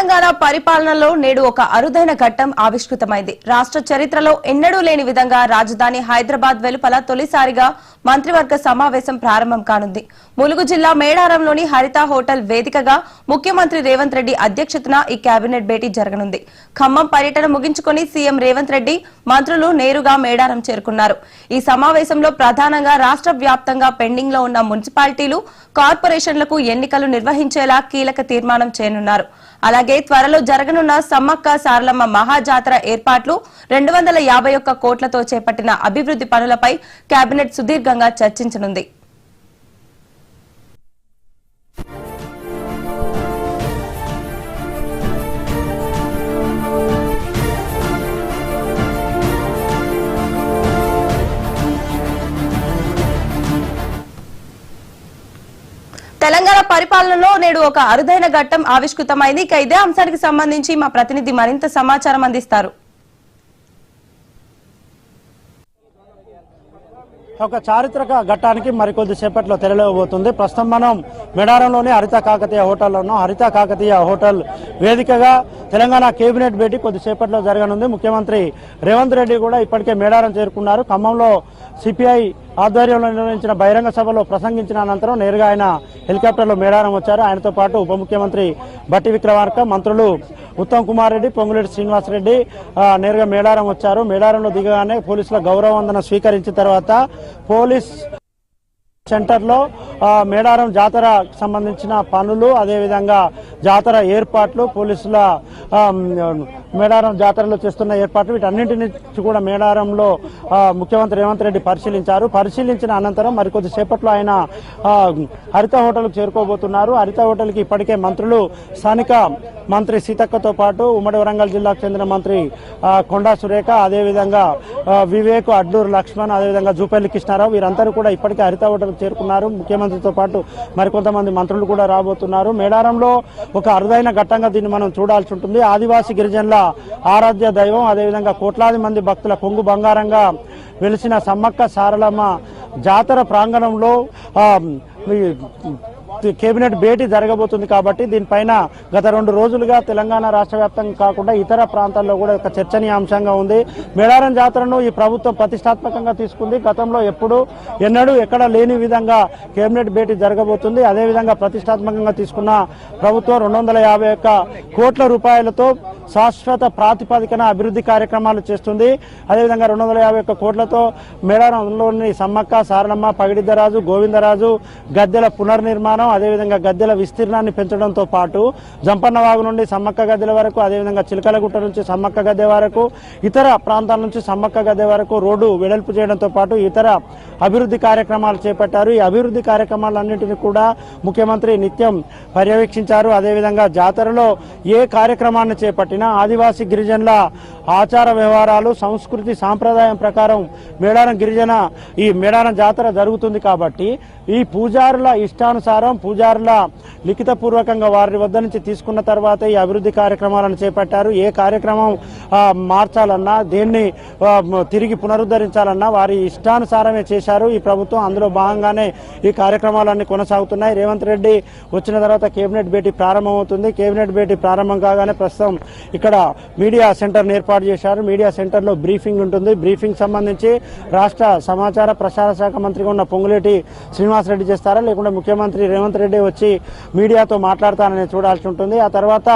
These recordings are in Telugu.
తెలంగాణ పరిపాలనలో నేడు ఒక అరుదైన ఘట్టం ఆవిష్కృతమైంది. రాష్ట్ర చరిత్రలో ఎన్నడూ లేని విధంగా రాజధాని హైదరాబాద్ వెలుపల తొలిసారిగా మంత్రివర్గ సమావేశం ప్రారంభం కానుంది. ములుగు జిల్లా మేడారంలోని హరిత హోటల్ వేదికగా ముఖ్యమంత్రి రేవంత్ రెడ్డి అధ్యక్షతన ఈ కేబినెట్ భేటీ జరగనుంది. ఖమ్మం పర్యటన ముగించుకుని సీఎం రేవంత్ రెడ్డి మంత్రులు నేరుగా మేడారం చేరుకున్నారు. ఈ సమావేశంలో ప్రధానంగా రాష్ట్ర వ్యాప్తంగా పెండింగ్ లో ఉన్న మున్సిపాలిటీలు, కార్పొరేషన్లకు ఎన్నికలు నిర్వహించేలా కీలక తీర్మానం చేయనున్నారు. అలాగే త్వరలో జరగనున్న సమ్మక్క సారలమ్మ మహాజాతర ఏర్పాట్లు, 251 కోట్లతో చేపట్టిన అభివృద్ధి పనులపై కేబినెట్ సుదీర్ఘంగా చర్చించనుంది. తెలంగాణ పరిపాలనలో నేడు ఒక అరుదైన ఘట్టం ఆవిష్కృతమైంది. ఇక ఇదే అంశానికి సంబంధించి మా ప్రతినిధి మరింత సమాచారం అందిస్తారు. ఒక చారిత్రక ఘట్టానికి మరికొద్ది సేపట్లో తెరలేవబోతుంది. ప్రస్తుతం మనం మేడారంలోని హరిత కాకతీయ హోటల్లో ఉన్నాం. హరిత కాకతీయ హోటల్ వేదికగా తెలంగాణ కేబినెట్ భేటీ కొద్దిసేపట్లో జరగనుంది. ముఖ్యమంత్రి రేవంత్ రెడ్డి కూడా ఇప్పటికే మేడారం చేరుకున్నారు. ఖమ్మంలో సిపిఐ ఆధ్వర్యంలో నిర్వహించిన బహిరంగ సభలో ప్రసంగించిన అనంతరం నేరుగా ఆయన హెలికాప్టర్లో మేడారం వచ్చారు. ఆయనతో పాటు ఉప ముఖ్యమంత్రి బట్టి విక్రమార్క, మంత్రులు ఉత్తమ్ కుమార్ రెడ్డి, పొంగులేటి శ్రీనివాసరెడ్డి నేరుగా మేడారం వచ్చారు. మేడారంలో దిగగానే పోలీసుల గౌరవ వందన స్వీకరించిన తర్వాత పోలీస్ సెంటర్లో మేడారం జాతర సంబంధించిన పనులు, అదేవిధంగా జాతర ఏర్పాట్లు, పోలీసుల మేడారం జాతరలో చేస్తున్న ఏర్పాట్లు, వీటన్నింటి నుంచి కూడా మేడారంలో ముఖ్యమంత్రి రేవంత్ రెడ్డి పరిశీలించిన అనంతరం మరికొద్ది సేపట్లో ఆయన హరిత హోటల్కు చేరుకోబోతున్నారు. హరిత హోటల్కి ఇప్పటికే మంత్రులు, స్థానిక మంత్రి సీతక్కతో పాటు ఉమ్మడి వరంగల్ జిల్లాకు చెందిన మంత్రి కొండా సురేఖ, అదేవిధంగా వివేక్, అడ్లూరు లక్ష్మణ్, అదేవిధంగా జూపల్లి కృష్ణారావు వీరందరూ కూడా ఇప్పటికే హరిత హోటల్ చేరుకున్నారు. ముఖ్యమంత్రితో పాటు మరికొంతమంది మంత్రులు కూడా రాబోతున్నారు. మేడారంలో ఒక అరుదైన ఘట్టంగా దీన్ని మనం చూడాల్సి ఉంటుంది. ఆదివాసీ గిరిజనుల ఆరాధ్య దైవం, అదేవిధంగా కోట్లాది మంది భక్తుల కొంగు బంగారంగా వెలిసిన సమ్మక్క సారలమ్మ జాతర ప్రాంగణంలో కేబినెట్ భేటీ జరగబోతుంది. కాబట్టి దీనిపైన గత 2 రోజులుగా తెలంగాణ రాష్ట్ర వ్యాప్తంగా కాకుండా ఇతర ప్రాంతాల్లో కూడా ఒక చర్చనీయాంశంగా ఉంది. మేడారం జాతరను ఈ ప్రభుత్వం ప్రతిష్టాత్మకంగా తీసుకుంది. గతంలో ఎన్నడూ ఎక్కడ లేని విధంగా కేబినెట్ భేటీ జరగబోతుంది. అదేవిధంగా ప్రతిష్టాత్మకంగా తీసుకున్న ప్రభుత్వం 251 కోట్ల రూపాయలతో శాశ్వత ప్రాతిపదికన అభివృద్ధి కార్యక్రమాలు చేస్తుంది. అదేవిధంగా 251 కోట్లతో మేడారంలోని సమ్మక్క సారలమ్మ, పగిడిద్దరాజు, గోవిందరాజు గద్దెల పునర్నిర్మాణం, అదేవిధంగా గద్దెల విస్తీర్ణాన్ని పెంచడంతో పాటు జంపన్నవాగు నుండి సమ్మక్క గద్దెల వరకు, అదేవిధంగా చిలకలగుట్ట నుంచి సమ్మక్క గద్దె వరకు, ఇతర ప్రాంతాల నుంచి సమ్మక్క గద్దె వరకు రోడ్డు వెడల్పు చేయడంతో పాటు ఇతర అభివృద్ధి కార్యక్రమాలు చేపట్టారు. ఈ అభివృద్ధి కార్యక్రమాలన్నింటినీ కూడా ముఖ్యమంత్రి నిత్యం పర్యవేక్షించారు. అదేవిధంగా జాతరలో ఏ కార్యక్రమాన్ని చేపట్టినా ఆదివాసీ గిరిజనుల ఆచార వ్యవహారాలు, సంస్కృతి, సాంప్రదాయం ప్రకారం ఈ మేడారం జాతర జరుగుతుంది. కాబట్టి ఈ పూజారుల ఇష్టానుసారం, పూజారుల లిఖితపూర్వకంగా వారి వద్ద నుంచి తీసుకున్న తర్వాత ఈ అభివృద్ధి కార్యక్రమాలను చేపట్టారు. ఏ కార్యక్రమం మార్చాలన్నా, దేన్ని తిరిగి పునరుద్ధరించాలన్నా వారి ఇష్టానుసారమే చేశారు ఈ ప్రభుత్వం. అందులో భాగంగానే ఈ కార్యక్రమాలన్నీ కొనసాగుతున్నాయి. రేవంత్ రెడ్డి వచ్చిన తర్వాత కేబినెట్ భేటీ ప్రారంభమవుతుంది. కేబినెట్ భేటీ ప్రారంభం కాగానే ప్రస్తుతం ఇక్కడ మీడియా సెంటర్ను ఏర్పాటు చేశారు. మీడియా సెంటర్లో బ్రీఫింగ్ ఉంటుంది. బ్రీఫింగ్ సంబంధించి రాష్ట్ర సమాచార ప్రసార శాఖ మంత్రిగా ఉన్న పొంగులేటి శ్రీనివాసరెడ్డి చేస్తారా, లేకుంటే ముఖ్యమంత్రి రేవంత్ రెడ్డి వచ్చి మీడియాతో మాట్లాడతానని చూడాల్సి ఉంటుంది. ఆ తర్వాత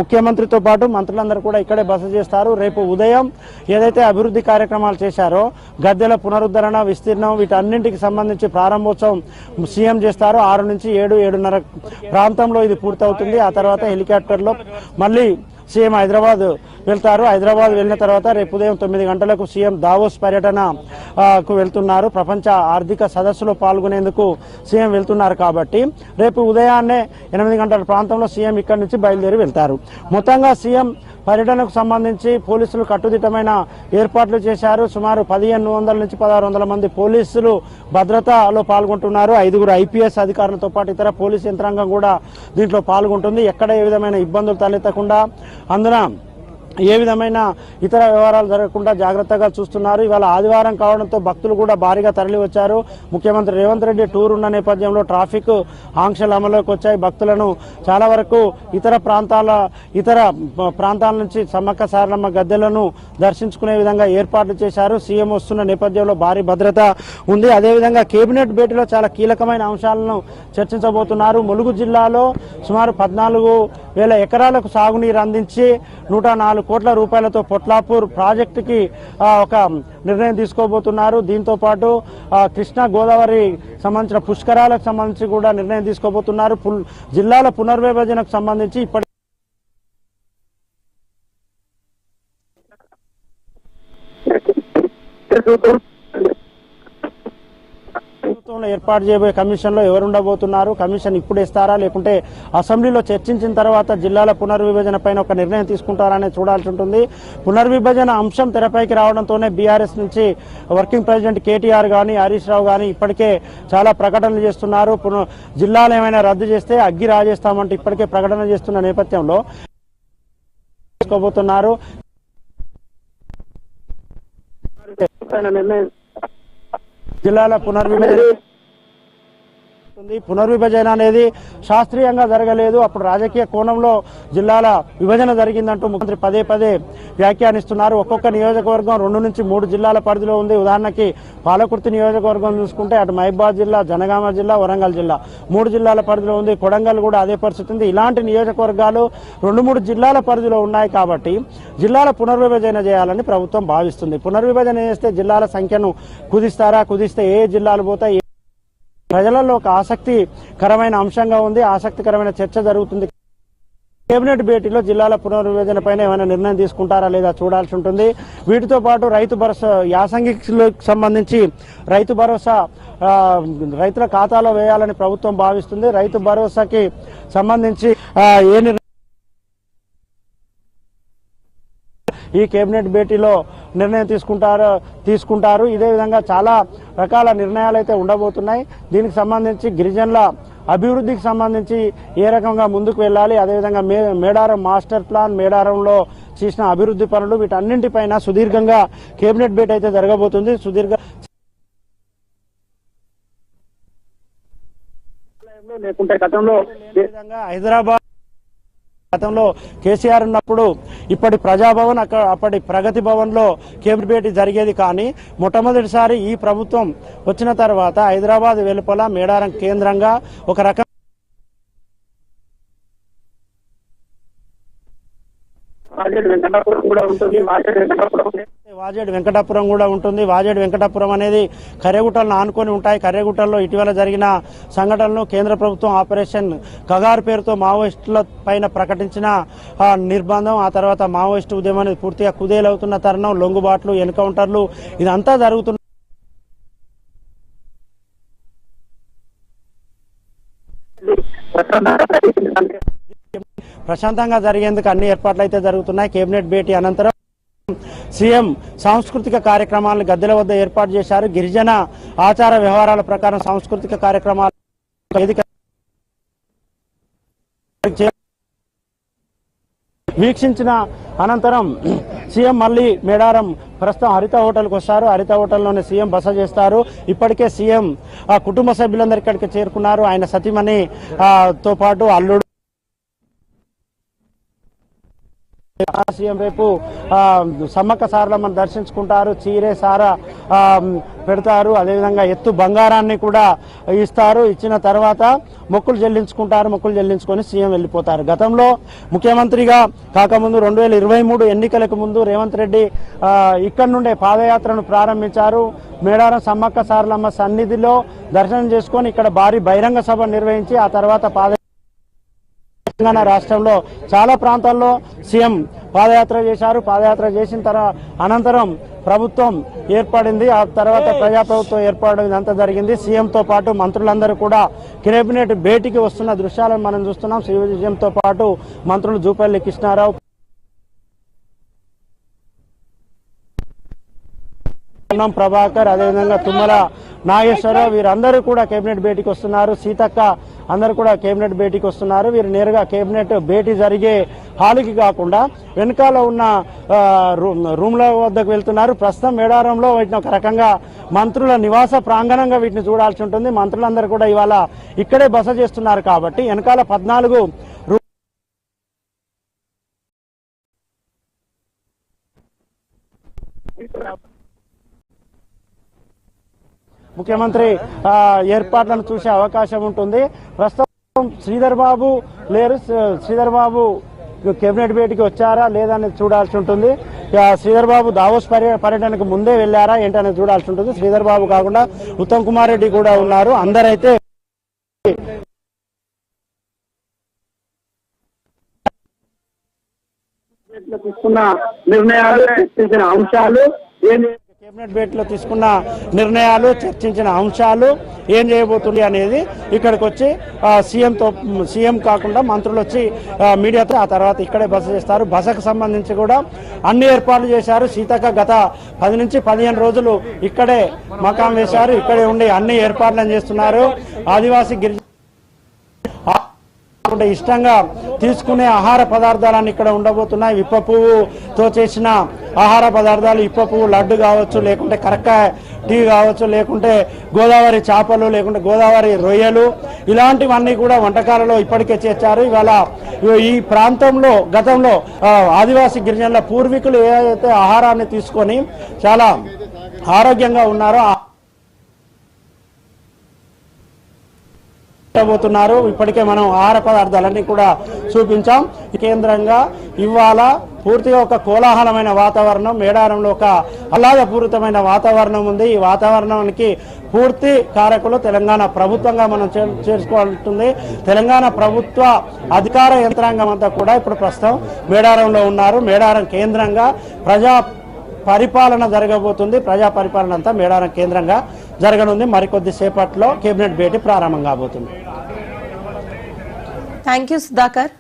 ముఖ్యమంత్రితో పాటు మంత్రులందరూ కూడా ఇక్కడే బస చేస్తారు. రేపు ఉదయం ఏదైతే అభివృద్ధి కార్యక్రమాలు చేశారో, గద్దెల పునరుద్ధరణ, విస్తీర్ణం, వీటన్నింటికి సంబంధించి ప్రారంభోత్సవం సీఎం చేస్తారు. 6 నుంచి 7, 7:30 ప్రాంతంలో ఇది పూర్తవుతుంది. ఆ తర్వాత హెలికాప్టర్లో మళ్ళీ సీఎం హైదరాబాద్ వెళ్తారు. హైదరాబాద్ వెళ్ళిన తర్వాత రేపు ఉదయం 9 గంటలకు సీఎం దావోస్ పర్యటనకు వెళ్తున్నారు. ప్రపంచ ఆర్థిక సదస్సులో పాల్గొనేందుకు సీఎం వెళ్తున్నారు. కాబట్టి రేపు ఉదయాన్నే 8 గంటల ప్రాంతంలో సీఎం ఇక్కడి నుంచి బయలుదేరి వెళ్తారు. మొత్తంగా సీఎం పర్యటనకు సంబంధించి పోలీసులు కట్టుదిట్టమైన ఏర్పాట్లు చేశారు. సుమారు 1500 నుంచి 1600 మంది పోలీసులు భద్రతలో పాల్గొంటున్నారు. 5 IPS అధికారులతో పాటు ఇతర పోలీస్ యంత్రాంగం కూడా దీంట్లో పాల్గొంటుంది. ఎక్కడ ఏ విధమైన ఇబ్బందులు తలెత్తకుండా అందున ఏ విధమైన ఇతర వ్యవహారాలు జరగకుండా జాగ్రత్తగా చూస్తున్నారు. ఇవాళ ఆదివారం కావడంతో భక్తులు కూడా భారీగా తరలి వచ్చారు. ముఖ్యమంత్రి రేవంత్ రెడ్డి టూర్ ఉన్న నేపథ్యంలో ట్రాఫిక్ ఆంక్షలు అమలులోకి వచ్చాయి. భక్తులను చాలా వరకు ఇతర ప్రాంతాల నుంచి సమ్మక్క సారలమ్మ గద్దెలను దర్శించుకునే విధంగా ఏర్పాట్లు చేశారు. సీఎం వస్తున్న నేపథ్యంలో భారీ భద్రత ఉంది. అదేవిధంగా కేబినెట్ భేటీలో చాలా కీలకమైన అంశాలను చర్చించబోతున్నారు. ములుగు జిల్లాలో సుమారు 14,000 ఎకరాలకు సాగునీరు అందించి 104 కోట్ల రూపాయలతో పొట్లాపూర్ ప్రాజెక్టుకి ఒక నిర్ణయం తీసుకోబోతున్నారు. దీంతో పాటు కృష్ణా గోదావరి సంబంధించిన పుష్కరాలకు సంబంధించి కూడా నిర్ణయం తీసుకోబోతున్నారు. జిల్లాల పునర్విభజనకు సంబంధించి ఇప్పటి ఏర్పాటు చేయబోయే కమిషన్ లో ఎవరు ఉండబోతున్నారు, కమిషన్ ఇప్పుడు ఇస్తారా లేకుంటే అసెంబ్లీలో చర్చించిన తర్వాత జిల్లాల పునర్విభజన పైన ఒక నిర్ణయం తీసుకుంటారనే చూడాల్సి ఉంటుంది. పునర్విభజన అంశం తెరపైకి రావడంతోనే బీఆర్ఎస్ నుంచి వర్కింగ్ ప్రెసిడెంట్ కేటీఆర్ గాని హరీష్ రావు గాని ఇప్పటికే చాలా ప్రకటనలు చేస్తున్నారు. జిల్లాలు ఏమైనా రద్దు చేస్తే అగ్గి రాజేస్తామంటే ఇప్పటికే ప్రకటన చేస్తున్న నేపథ్యంలో తీసుకోబోతున్నారు. జిల్లాల పునర్విభజన అనేది శాస్త్రీయంగా జరగలేదు. అప్పుడు రాజకీయ కోణంలో జిల్లాల విభజన జరిగిందంటూ ముఖ్యమంత్రి పదే పదే వ్యాఖ్యానిస్తున్నారు. ఒక్కొక్క నియోజకవర్గం 2 నుంచి 3 జిల్లాల పరిధిలో ఉంది. ఉదాహరణకి పాలకుర్తి నియోజకవర్గం చూసుకుంటే అటు మహబూబాబాద్ జిల్లా, జనగామ జిల్లా, వరంగల్ జిల్లా 3 జిల్లాల పరిధిలో ఉంది. కొడంగల్ కూడా అదే పరిస్థితి ఉంది. ఇలాంటి నియోజకవర్గాలు 2-3 జిల్లాల పరిధిలో ఉన్నాయి కాబట్టి జిల్లాల పునర్విభజన చేయాలని ప్రభుత్వం భావిస్తుంది. పునర్విభజన చేస్తే జిల్లాల సంఖ్యను కుదిస్తారా, కుదిస్తే ఏ జిల్లాలు పోతాయి, ప్రజలలో ఒక ఆసక్తికరమైన అంశంగా ఉంది. ఆసక్తికరమైన చర్చ జరుగుతుంది. కేబినెట్ భేటీలో జిల్లాల పునర్విభజన పైన ఏమైనా నిర్ణయం తీసుకుంటారా లేదా చూడాల్సి ఉంటుంది. వీటితో పాటు రైతు భరోసా యాసంగికి సంబంధించి రైతు భరోసా రైతుల ఖాతాలో వేయాలని ప్రభుత్వం భావిస్తుంది. రైతు భరోసాకి సంబంధించి ఏ నిర్ణయం ఈ కేబినెట్ భేటీలో నిర్ణయం తీసుకుంటారు. ఇదే విధంగా చాలా రకాల నిర్ణయాలు అయితే ఉండబోతున్నాయి. దీనికి సంబంధించి గిరిజనుల అభివృద్ధికి సంబంధించి ఏ రకంగా ముందుకు వెళ్ళాలి, అదేవిధంగా మేడారం మాస్టర్ ప్లాన్, మేడారంలో చేసిన అభివృద్ధి పనులు, వీటన్నింటిపైన సుదీర్ఘంగా కేబినెట్ భేటీ అయితే జరగబోతుంది. లేకుంటే గతంలో కేసీఆర్ ఉన్నప్పుడు ఇప్పటి ప్రజాభవన్ అప్పటి ప్రగతి భవన్ లో కేబినెట్ భేటీ జరిగేది. కానీ మొట్టమొదటిసారి ఈ ప్రభుత్వం వచ్చిన తర్వాత హైదరాబాద్ వెలుపల మేడారం కేంద్రంగా ఒక రకం వాజేడు వెంకటాపురం కూడా ఉంటుంది. వాజేడు వెంకటాపురం అనేది కర్రెగుట్టలను ఆనుకొని ఉంటాయి. కర్రెగుట్టల్లో ఇటీవల జరిగిన సంఘటనలు కేంద్ర ప్రభుత్వం ఆపరేషన్ కగారు పేరుతో మావోయిస్టుల పైన ప్రకటించిన నిర్బంధం, ఆ తర్వాత మావోయిస్టు ఉద్యమం అనేది పూర్తిగా కుదేలవుతున్న తరుణం, లొంగుబాట్లు, ఎన్కౌంటర్లు ఇదంతా జరుగుతున్న ప్రశాంతంగా జరిగేందుకు అన్ని ఏర్పాట్లు అయితే జరుగుతున్నాయి. కేబినెట్ భేటీ అనంతరం సీఎం సాంస్కృతిక కార్యక్రమాలను గద్దెల వద్ద ఏర్పాటు చేశారు. గిరిజన ఆచార వ్యవహారాల ప్రకారం సాంస్కృతిక కార్యక్రమాలు వీక్షించిన అనంతరం సీఎం మళ్ళీ మేడారం ప్రస్తుతం హరిత హోటల్కి వస్తారు. హరిత హోటల్లోనే సీఎం బస చేస్తారు. ఇప్పటికే సీఎం కుటుంబ సభ్యులందరూ ఇక్కడికి చేరుకున్నారు. ఆయన సతీమణి తో పాటు అల్లుడు సీఎం రేపు సమ్మక్క సారలమ్మను దర్శించుకుంటారు. చీరే సారా పెడతారు. అదేవిధంగా ఎత్తు బంగారాన్ని కూడా ఇస్తారు. ఇచ్చిన తర్వాత మొక్కులు చెల్లించుకుంటారు. మొక్కులు చెల్లించుకొని సీఎం వెళ్ళిపోతారు. గతంలో ముఖ్యమంత్రిగా కాకముందు 2023 ఎన్నికలకు ముందు రేవంత్ రెడ్డి ఇక్కడ నుండే పాదయాత్రను ప్రారంభించారు. మేడారం సమ్మక్క సారలమ్మ సన్నిధిలో దర్శనం చేసుకొని ఇక్కడ భారీ బహిరంగ సభ నిర్వహించి ఆ తర్వాత తెలంగాణ రాష్ట్రంలో చాలా ప్రాంతాల్లో సీఎం పాదయాత్ర చేశారు. పాదయాత్ర చేసిన అనంతరం ప్రభుత్వం ఏర్పడింది. ఆ తర్వాత ప్రజాప్రభుత్వం ఏర్పడడం ఇదంతా జరిగింది. సీఎంతో పాటు మంత్రులందరూ కూడా కేబినెట్ భేటీకి వస్తున్న దృశ్యాలను మనం చూస్తున్నాం. సీఎంతో పాటు మంత్రులు జూపల్లి కృష్ణారావు, ప్రభాకర్, అదేవిధంగా తుమ్మల నాగేశ్వరరావు వీరందరూ కూడా కేబినెట్ భేటీకి వస్తున్నారు. సీతక్క అందరు కూడా కేబినెట్ భేటీకి వస్తున్నారు. వీరు నేరుగా కేబినెట్ భేటీ జరిగే హాలుకి కాకుండా వెనకాల ఉన్న రూమ్ల వద్దకు వెళ్తున్నారు. ప్రస్తుతం మేడారంలో వీటిని ఒక రకంగా మంత్రుల నివాస ప్రాంగణంగా వీటిని చూడాల్సి ఉంటుంది. మంత్రులందరూ కూడా ఇవాళ ఇక్కడే బస చేస్తున్నారు కాబట్టి వెనకాల 14 ముఖ్యమంత్రి ఏర్పాట్లను చూసే అవకాశం ఉంటుంది. ప్రస్తుతం శ్రీధర్ బాబు లేరు. శ్రీధర్ బాబు కేబినెట్ భేటీకి వచ్చారా లేదని చూడాల్సి ఉంటుంది. శ్రీధర్ బాబు దావోస్ పర్యటనకు ముందే వెళ్లారా ఏంటనేది చూడాల్సి ఉంటుంది. శ్రీధర్ బాబు కాకుండా ఉత్తమ్ కుమార్ రెడ్డి కూడా ఉన్నారు. అందరైతే తీసుకున్న నిర్ణయాలు చర్చించిన అంశాలు కేబినెట్ భేటీలో తీసుకున్న నిర్ణయాలు చర్చించిన అంశాలు ఏం చేయబోతుంది అనేది ఇక్కడికి వచ్చి సీఎం కాకుండా మంత్రులు వచ్చి మీడియాతో ఆ తర్వాత ఇక్కడే బస చేస్తారు. బసకు సంబంధించి కూడా అన్ని ఏర్పాట్లు చేశారు. సీతక్క గత 10 నుంచి 15 రోజులు ఇక్కడే మకాం వేశారు. ఇక్కడే ఉండి అన్ని ఏర్పాట్లను చేస్తున్నారు. ఆదివాసీ గిరిజన ఇష్టంగా తీసుకునే ఆహార పదార్థాలన్నీ ఇక్కడ ఉండబోతున్నాయి. ఇప్ప పువ్వుతో చేసిన ఆహార పదార్థాలు, ఇప్ప పువ్వు లడ్డు కావచ్చు, లేకుంటే కరక్కాయ టీ కావచ్చు, లేకుంటే గోదావరి చేపలు, లేకుంటే గోదావరి రొయ్యలు, ఇలాంటివన్నీ కూడా వంటకాలలో ఇప్పటికే చేర్చారు. ఇవాళ ఈ ప్రాంతంలో గతంలో ఆదివాసీ గిరిజనుల పూర్వీకులు ఏదైతే ఆహారాన్ని తీసుకొని చాలా ఆరోగ్యంగా ఉన్నారో పోతున్నారు. ఇప్పటికే మనం ఆహార పదార్థాలన్నీ కూడా చూపించాం. కేంద్రంగా ఇవాళ పూర్తిగా ఒక కోలాహలమైన వాతావరణం, మేడారంలో ఒక ఆహ్లాదపూరితమైన వాతావరణం ఉంది. ఈ వాతావరణానికి పూర్తి కారకులు తెలంగాణ ప్రభుత్వంగా మనం చేసుకోవాల్సింది. తెలంగాణ ప్రభుత్వ అధికార యంత్రాంగం అంతా కూడా ఇప్పుడు ప్రస్తుతం మేడారంలో ఉన్నారు. మేడారం కేంద్రంగా ప్రజా పరిపాలన జరగబోతుంది. ప్రజా పరిపాలన అంతా మేడారం కేంద్రంగా జరగనుంది. మరికొద్ది సేపట్లో కేబినెట్ భేటీ ప్రారంభం కాబోతుంది. Thank you Sudhakar.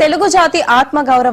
తెలుగు జాతి ఆత్మగౌరవ